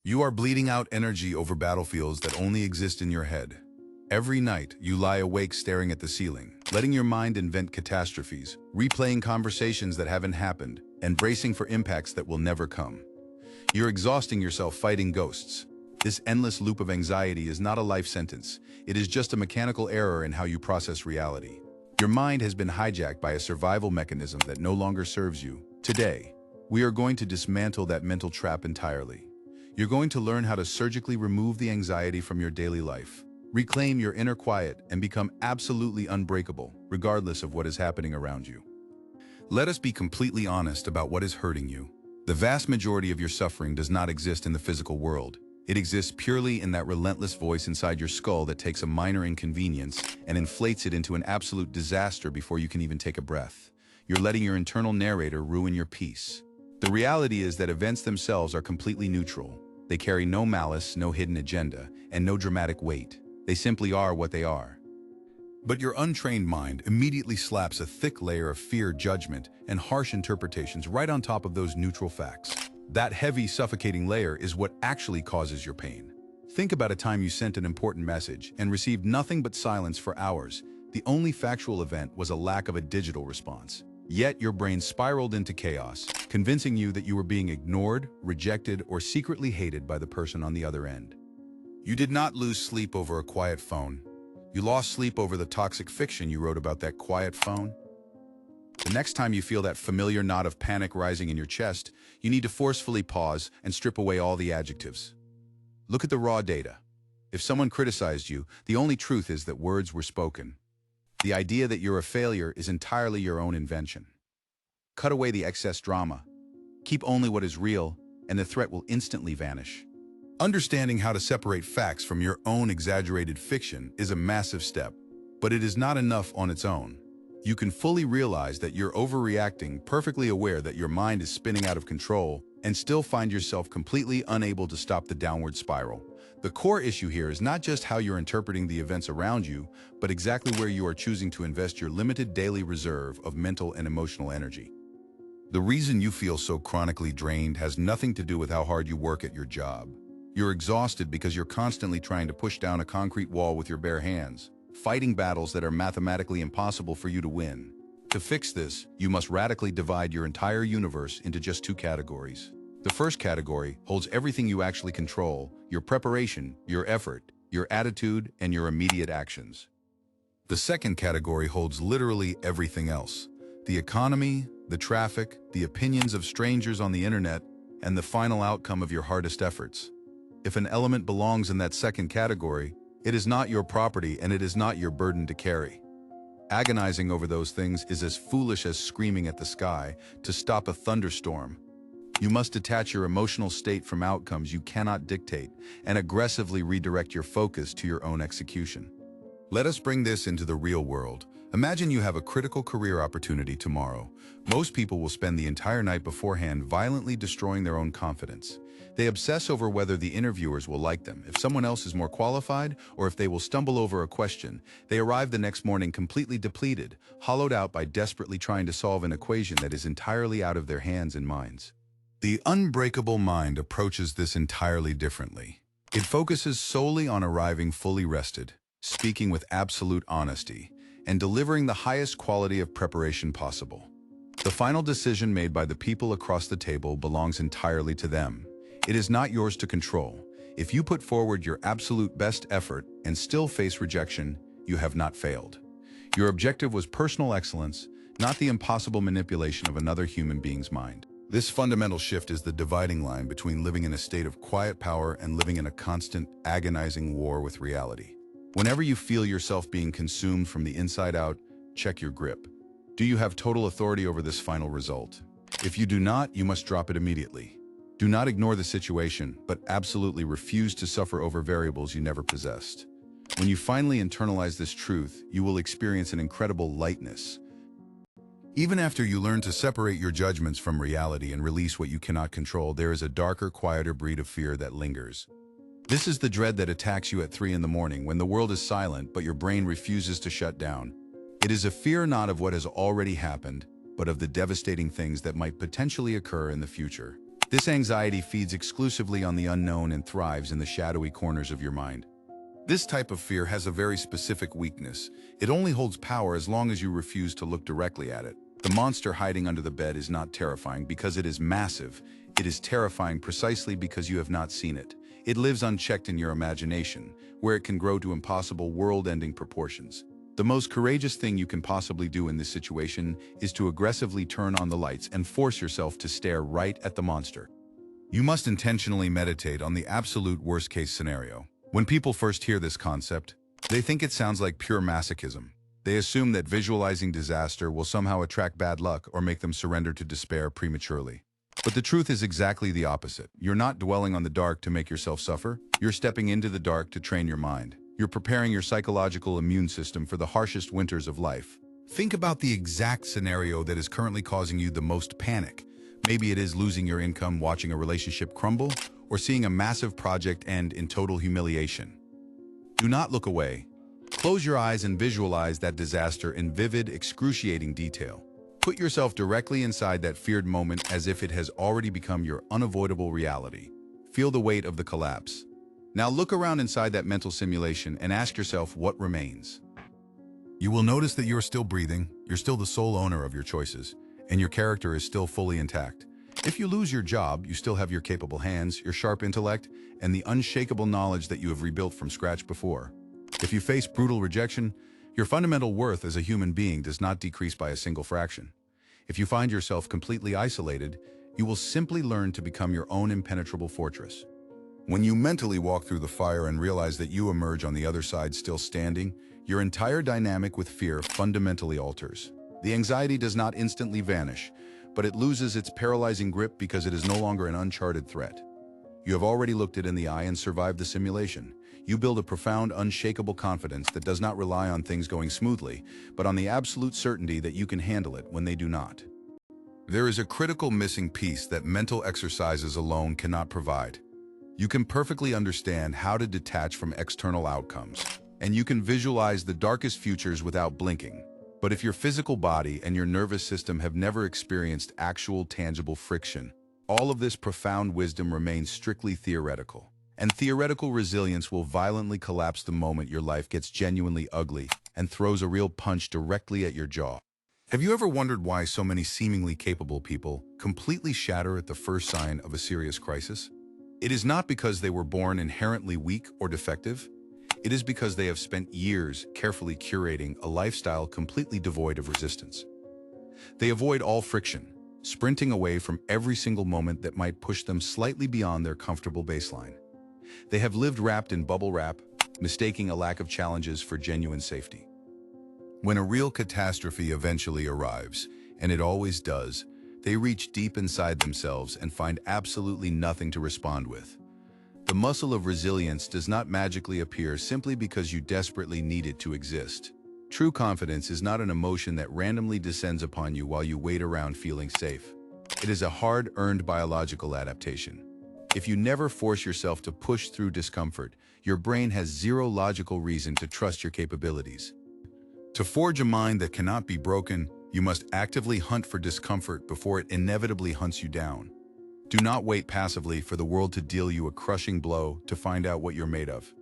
You are bleeding out energy over battlefields that only exist in your head. Every night, you lie awake staring at the ceiling, letting your mind invent catastrophes, replaying conversations that haven't happened, and bracing for impacts that will never come. You're exhausting yourself fighting ghosts. This endless loop of anxiety is not a life sentence. It is just a mechanical error in how you process reality. Your mind has been hijacked by a survival mechanism that no longer serves you. Today, we are going to dismantle that mental trap entirely. You're going to learn how to surgically remove the anxiety from your daily life, reclaim your inner quiet, and become absolutely unbreakable, regardless of what is happening around you. Let us be completely honest about what is hurting you. The vast majority of your suffering does not exist in the physical world. It exists purely in that relentless voice inside your skull that takes a minor inconvenience and inflates it into an absolute disaster before you can even take a breath. You're letting your internal narrator ruin your peace. The reality is that events themselves are completely neutral. They carry no malice, no hidden agenda, and no dramatic weight. They simply are what they are. But your untrained mind immediately slaps a thick layer of fear, judgment, and harsh interpretations right on top of those neutral facts. That heavy, suffocating layer is what actually causes your pain. Think about a time you sent an important message and received nothing but silence for hours. The only factual event was a lack of a digital response. Yet your brain spiraled into chaos, convincing you that you were being ignored, rejected, or secretly hated by the person on the other end. You did not lose sleep over a quiet phone. You lost sleep over the toxic fiction you wrote about that quiet phone. The next time you feel that familiar knot of panic rising in your chest, you need to forcefully pause and strip away all the adjectives. Look at the raw data. If someone criticized you, the only truth is that words were spoken. The idea that you're a failure is entirely your own invention. Cut away the excess drama. Keep only what is real, and the threat will instantly vanish. Understanding how to separate facts from your own exaggerated fiction is a massive step, but it is not enough on its own. You can fully realize that you're overreacting, perfectly aware that your mind is spinning out of control, and still find yourself completely unable to stop the downward spiral. The core issue here is not just how you're interpreting the events around you, but exactly where you are choosing to invest your limited daily reserve of mental and emotional energy. The reason you feel so chronically drained has nothing to do with how hard you work at your job. You're exhausted because you're constantly trying to push down a concrete wall with your bare hands, fighting battles that are mathematically impossible for you to win. To fix this, you must radically divide your entire universe into just two categories. The first category holds everything you actually control: your preparation, your effort, your attitude, and your immediate actions. The second category holds literally everything else: the economy, the traffic, the opinions of strangers on the internet, and the final outcome of your hardest efforts. If an element belongs in that second category, it is not your property and it is not your burden to carry. Agonizing over those things is as foolish as screaming at the sky to stop a thunderstorm. You must detach your emotional state from outcomes you cannot dictate and aggressively redirect your focus to your own execution. Let us bring this into the real world. Imagine you have a critical career opportunity tomorrow. Most people will spend the entire night beforehand violently destroying their own confidence. They obsess over whether the interviewers will like them, if someone else is more qualified, or if they will stumble over a question. They arrive the next morning completely depleted, hollowed out by desperately trying to solve an equation that is entirely out of their hands and minds. The unbreakable mind approaches this entirely differently. It focuses solely on arriving fully rested, speaking with absolute honesty, and delivering the highest quality of preparation possible. The final decision made by the people across the table belongs entirely to them. It is not yours to control. If you put forward your absolute best effort and still face rejection, you have not failed. Your objective was personal excellence, not the impossible manipulation of another human being's mind. This fundamental shift is the dividing line between living in a state of quiet power and living in a constant, agonizing war with reality. Whenever you feel yourself being consumed from the inside out, check your grip. Do you have total authority over this final result? If you do not, you must drop it immediately. Do not ignore the situation, but absolutely refuse to suffer over variables you never possessed. When you finally internalize this truth, you will experience an incredible lightness. Even after you learn to separate your judgments from reality and release what you cannot control, there is a darker, quieter breed of fear that lingers. This is the dread that attacks you at 3 in the morning when the world is silent but your brain refuses to shut down. It is a fear not of what has already happened, but of the devastating things that might potentially occur in the future. This anxiety feeds exclusively on the unknown and thrives in the shadowy corners of your mind. This type of fear has a very specific weakness. It only holds power as long as you refuse to look directly at it. The monster hiding under the bed is not terrifying because it is massive. It is terrifying precisely because you have not seen it. It lives unchecked in your imagination, where it can grow to impossible world-ending proportions. The most courageous thing you can possibly do in this situation is to aggressively turn on the lights and force yourself to stare right at the monster. You must intentionally meditate on the absolute worst-case scenario. When people first hear this concept, they think it sounds like pure masochism. They assume that visualizing disaster will somehow attract bad luck or make them surrender to despair prematurely. But the truth is exactly the opposite. You're not dwelling on the dark to make yourself suffer. You're stepping into the dark to train your mind. You're preparing your psychological immune system for the harshest winters of life. Think about the exact scenario that is currently causing you the most panic. Maybe it is losing your income, watching a relationship crumble, or seeing a massive project end in total humiliation. Do not look away. Close your eyes and visualize that disaster in vivid, excruciating detail. Put yourself directly inside that feared moment as if it has already become your unavoidable reality. Feel the weight of the collapse. Now look around inside that mental simulation and ask yourself what remains. You will notice that you're still breathing, you're still the sole owner of your choices, and your character is still fully intact. If you lose your job, you still have your capable hands, your sharp intellect, and the unshakable knowledge that you have rebuilt from scratch before. If you face brutal rejection, your fundamental worth as a human being does not decrease by a single fraction. If you find yourself completely isolated, you will simply learn to become your own impenetrable fortress. When you mentally walk through the fire and realize that you emerge on the other side still standing, your entire dynamic with fear fundamentally alters. The anxiety does not instantly vanish, but it loses its paralyzing grip because it is no longer an uncharted threat. You have already looked it in the eye and survived the simulation. You build a profound, unshakable confidence that does not rely on things going smoothly, but on the absolute certainty that you can handle it when they do not. There is a critical missing piece that mental exercises alone cannot provide. You can perfectly understand how to detach from external outcomes, and you can visualize the darkest futures without blinking. But if your physical body and your nervous system have never experienced actual, tangible friction, all of this profound wisdom remains strictly theoretical. And theoretical resilience will violently collapse the moment your life gets genuinely ugly and throws a real punch directly at your jaw. Have you ever wondered why so many seemingly capable people completely shatter at the first sign of a serious crisis? It is not because they were born inherently weak or defective. It is because they have spent years carefully curating a lifestyle completely devoid of resistance. They avoid all friction, sprinting away from every single moment that might push them slightly beyond their comfortable baseline. They have lived wrapped in bubble wrap, mistaking a lack of challenges for genuine safety. When a real catastrophe eventually arrives, and it always does, they reach deep inside themselves and find absolutely nothing to respond with. The muscle of resilience does not magically appear simply because you desperately need it to exist. True confidence is not an emotion that randomly descends upon you while you wait around feeling safe. It is a hard-earned biological adaptation. If you never force yourself to push through discomfort, your brain has zero logical reason to trust your capabilities. To forge a mind that cannot be broken, you must actively hunt for discomfort before it inevitably hunts you down. Do not wait passively for the world to deal you a crushing blow to find out what you're made of.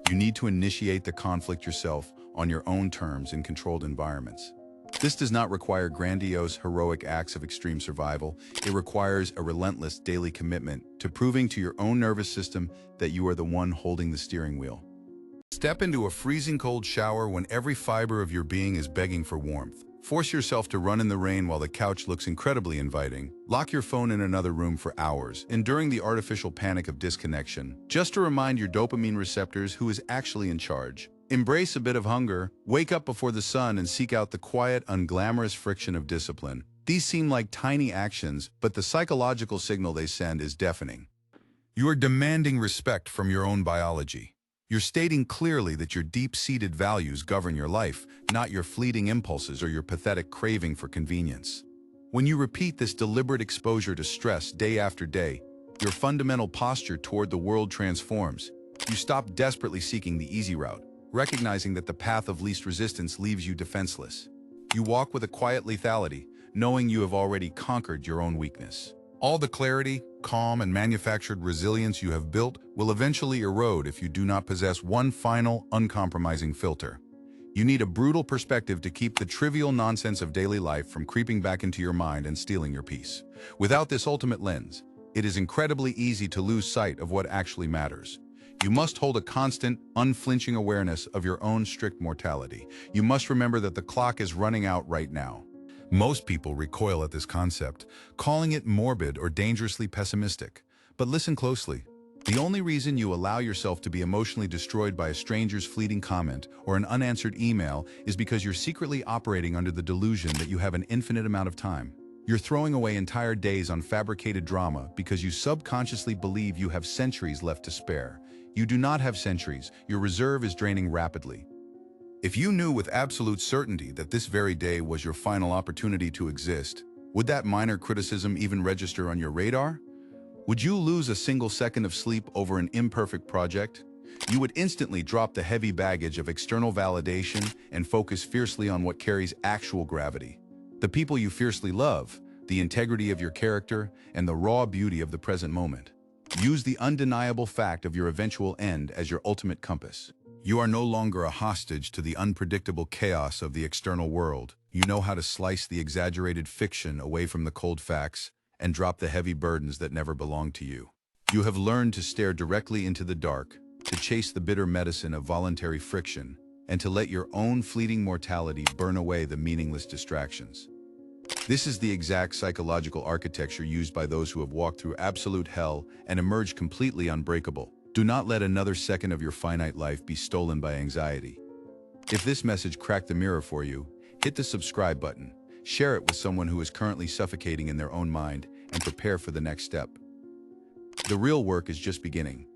You need to initiate the conflict yourself on your own terms in controlled environments. This does not require grandiose, heroic acts of extreme survival. It requires a relentless daily commitment to proving to your own nervous system that you are the one holding the steering wheel. Step into a freezing cold shower when every fiber of your being is begging for warmth. Force yourself to run in the rain while the couch looks incredibly inviting. Lock your phone in another room for hours, enduring the artificial panic of disconnection, just to remind your dopamine receptors who is actually in charge. Embrace a bit of hunger, wake up before the sun, and seek out the quiet, unglamorous friction of discipline. These seem like tiny actions, but the psychological signal they send is deafening. You are demanding respect from your own biology. You're stating clearly that your deep-seated values govern your life, not your fleeting impulses or your pathetic craving for convenience. When you repeat this deliberate exposure to stress day after day, your fundamental posture toward the world transforms. You stop desperately seeking the easy route, recognizing that the path of least resistance leaves you defenseless. You walk with a quiet lethality, knowing you have already conquered your own weakness. All the clarity, calm, and manufactured resilience you have built will eventually erode if you do not possess one final, uncompromising filter. You need a brutal perspective to keep the trivial nonsense of daily life from creeping back into your mind and stealing your peace. Without this ultimate lens, it is incredibly easy to lose sight of what actually matters. You must hold a constant, unflinching awareness of your own strict mortality. You must remember that the clock is running out right now. Most people recoil at this concept, calling it morbid or dangerously pessimistic. But listen closely. The only reason you allow yourself to be emotionally destroyed by a stranger's fleeting comment or an unanswered email is because you're secretly operating under the delusion that you have an infinite amount of time. You're throwing away entire days on fabricated drama because you subconsciously believe you have centuries left to spare. You do not have centuries. Your reserve is draining rapidly. If you knew with absolute certainty that this very day was your final opportunity to exist, would that minor criticism even register on your radar? Would you lose a single second of sleep over an imperfect project? You would instantly drop the heavy baggage of external validation and focus fiercely on what carries actual gravity. The people you fiercely love, the integrity of your character, and the raw beauty of the present moment. Use the undeniable fact of your eventual end as your ultimate compass. You are no longer a hostage to the unpredictable chaos of the external world. You know how to slice the exaggerated fiction away from the cold facts and drop the heavy burdens that never belonged to you. You have learned to stare directly into the dark, to chase the bitter medicine of voluntary friction, and to let your own fleeting mortality burn away the meaningless distractions. This is the exact psychological architecture used by those who have walked through absolute hell and emerged completely unbreakable. Do not let another second of your finite life be stolen by anxiety. If this message cracked the mirror for you, hit the subscribe button, share it with someone who is currently suffocating in their own mind, and prepare for the next step. The real work is just beginning.